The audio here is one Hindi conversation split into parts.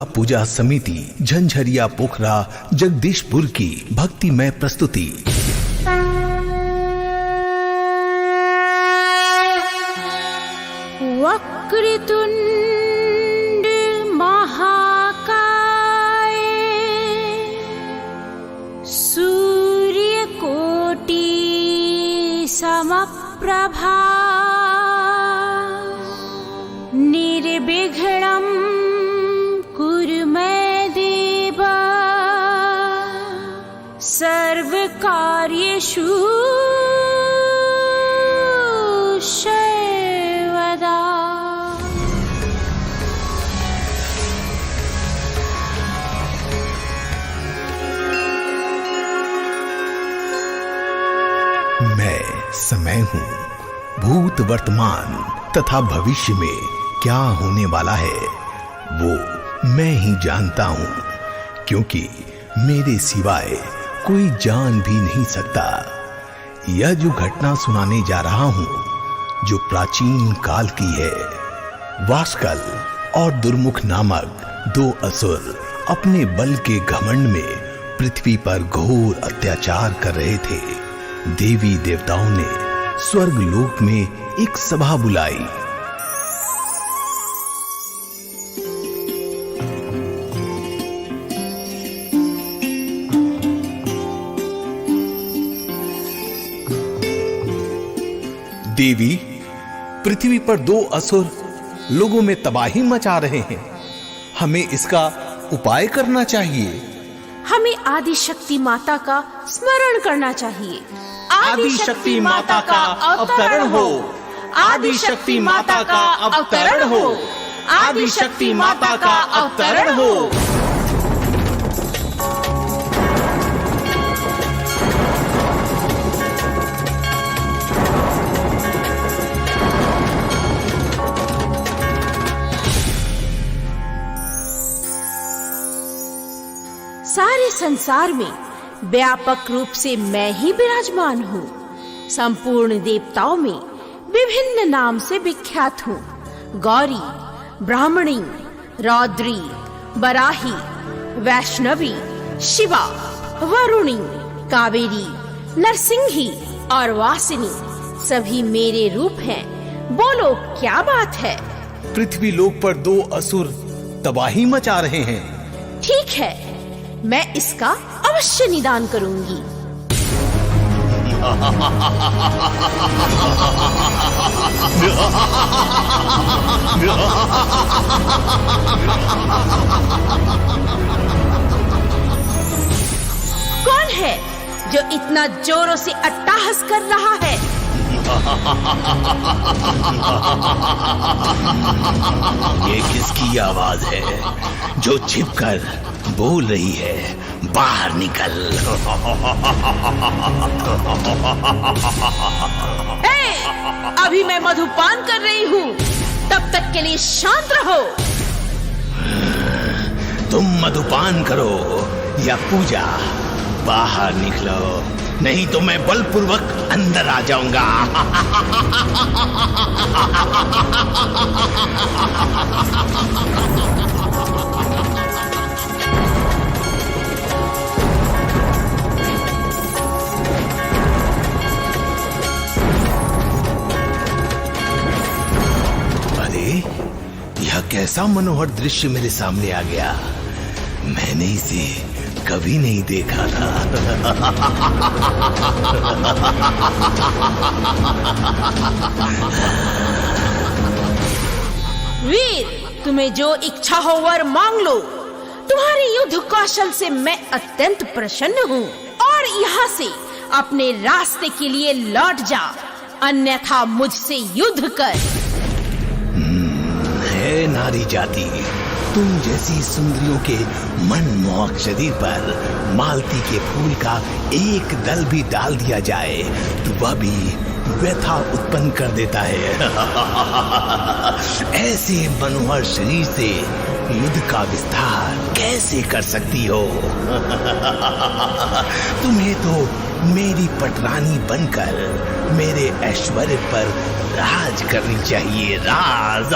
पूजा समिति झंझरिया पोखरा जगदीशपुर की भक्तिमय प्रस्तुति। वक्रतुंड महाकाय सूर्यकोटि समप्रभा निर्विघ्नं कुरु मे देव सर्वकार्येषु सर्वदा। मैं समय हूँ, भूत वर्तमान तथा भविष्य में क्या होने वाला है वो मैं ही जानता हूँ, क्योंकि मेरे सिवाय कोई जान भी नहीं सकता। यह जो घटना सुनाने जा रहा हूँ जो प्राचीन काल की है। वासकल और दुर्मुख नामक दो असुर अपने बल के घमंड में पृथ्वी पर घोर अत्याचार कर रहे थे। देवी देवताओं ने स्वर्ग लोक में एक सभा बुलाई। देवी, पृथ्वी पर दो असुर लोगों में तबाही मचा रहे हैं, हमें इसका उपाय करना चाहिए। हमें आदि शक्ति माता का स्मरण करना चाहिए। आदि शक्ति माता का अवतरण हो, आदि शक्ति माता का अवतरण हो, आदि शक्ति माता का अवतरण हो। सारे संसार में व्यापक रूप से मैं ही विराजमान हूँ। संपूर्ण देवताओं में विभिन्न नाम से विख्यात हूँ। गौरी, ब्राह्मणी, रौद्री, बराही, वैष्णवी, शिवा, वरुणी, कावेरी, नरसिंही और वासिनी सभी मेरे रूप हैं। बोलो क्या बात है? पृथ्वी लोक पर दो असुर तबाही मचा रहे हैं। ठीक है, मैं इसका अवश्य निदान करूंगी। कौन है जो इतना जोरों से अट्टहास कर रहा है? ये किसकी आवाज है जो छिपकर बोल रही है? बाहर निकल। अभी मैं मधुपान कर रही हूँ, तब तक के लिए शांत रहो। तुम मधुपान करो या पूजा, बाहर निकलो, नहीं तो मैं बलपूर्वक अंदर आ जाऊंगा। यह कैसा मनोहर दृश्य मेरे सामने आ गया। मैंने इसे कभी नहीं देखा था। वीर, तुम्हें जो इच्छा हो वर मांग लो। तुम्हारे युद्ध कौशल से मैं अत्यंत प्रसन्न हूँ और यहाँ से अपने रास्ते के लिए लौट जा, अन्यथा मुझसे युद्ध कर। नारी जाति, तुम जैसी सुंदरियों के मनमोहक शरीर पर मालती के फूल का एक दल भी डाल दिया जाए तो वह भी व्यथा उत्पन्न कर देता है। ऐसे मनोहर शरीर से युद्ध का विस्तार कैसे कर सकती हो? तुम्हें तो मेरी पटरानी बनकर मेरे ऐश्वर्य पर राज करनी चाहिए। राज।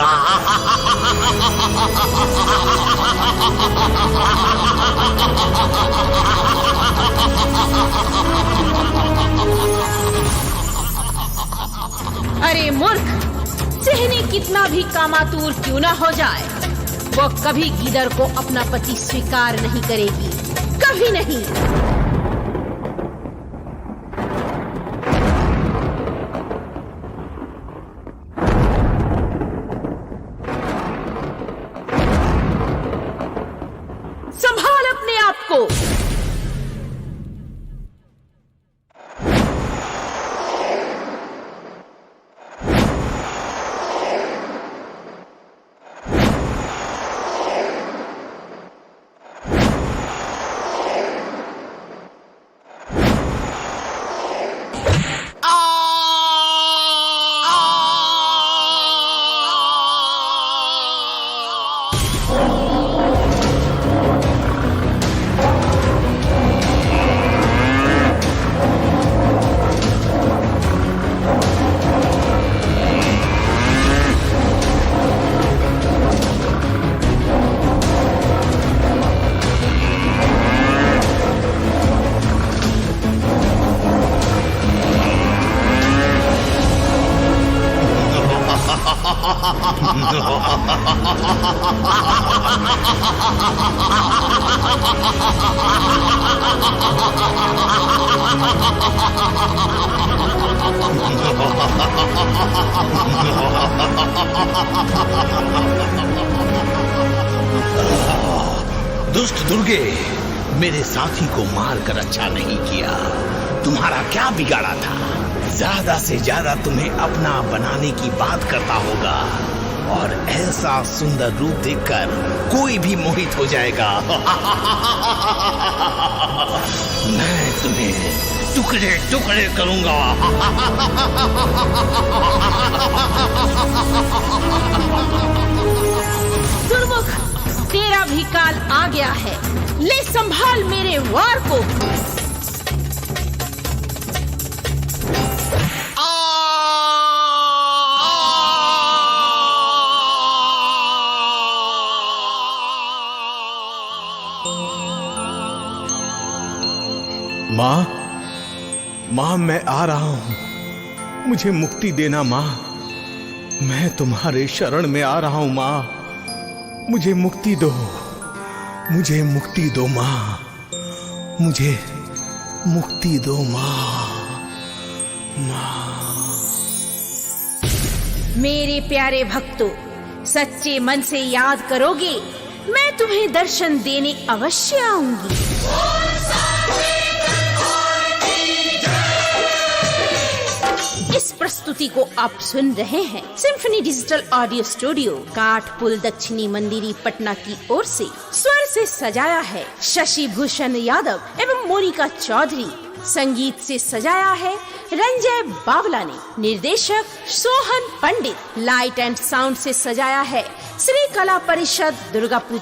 कितना भी कामातुर क्यों ना हो जाए, वो कभी गीदड़ को अपना पति स्वीकार नहीं करेगी, कभी नहीं। संभाल अपने आप को। दुष्ट दुर्गे, मेरे साथी को मारकर अच्छा नहीं किया। तुम्हारा क्या बिगाड़ा था? ज्यादा से ज्यादा तुम्हें अपना बनाने की बात करता होगा और ऐसा सुंदर रूप देखकर कोई भी मोहित हो जाएगा। मैं तुम्हें टुकड़े टुकड़े करूंगा। दुर्मुख, तेरा भी काल आ गया है। ले संभाल मेरे वार को। माँ, माँ मैं आ रहा हूँ, मुझे मुक्ति देना माँ। मैं तुम्हारे शरण में आ रहा हूँ माँ, मुझे मुक्ति दो, मुझे मुक्ति दो माँ, मुझे मुक्ति दो माँ। मेरे प्यारे भक्तों, सच्चे मन से याद करोगे, मैं तुम्हें दर्शन देने अवश्य आऊंगी। इस प्रस्तुति को आप सुन रहे हैं सिम्फनी डिजिटल ऑडियो स्टूडियो, काठपुल दक्षिणी मंदिरी, पटना की ओर से। स्वर से सजाया है शशि भूषण यादव एवं मोनिका चौधरी। संगीत से सजाया है रंजय बावला ने। निर्देशक सोहन पंडित। लाइट एंड साउंड से सजाया है श्री कला परिषद दुर्गापुर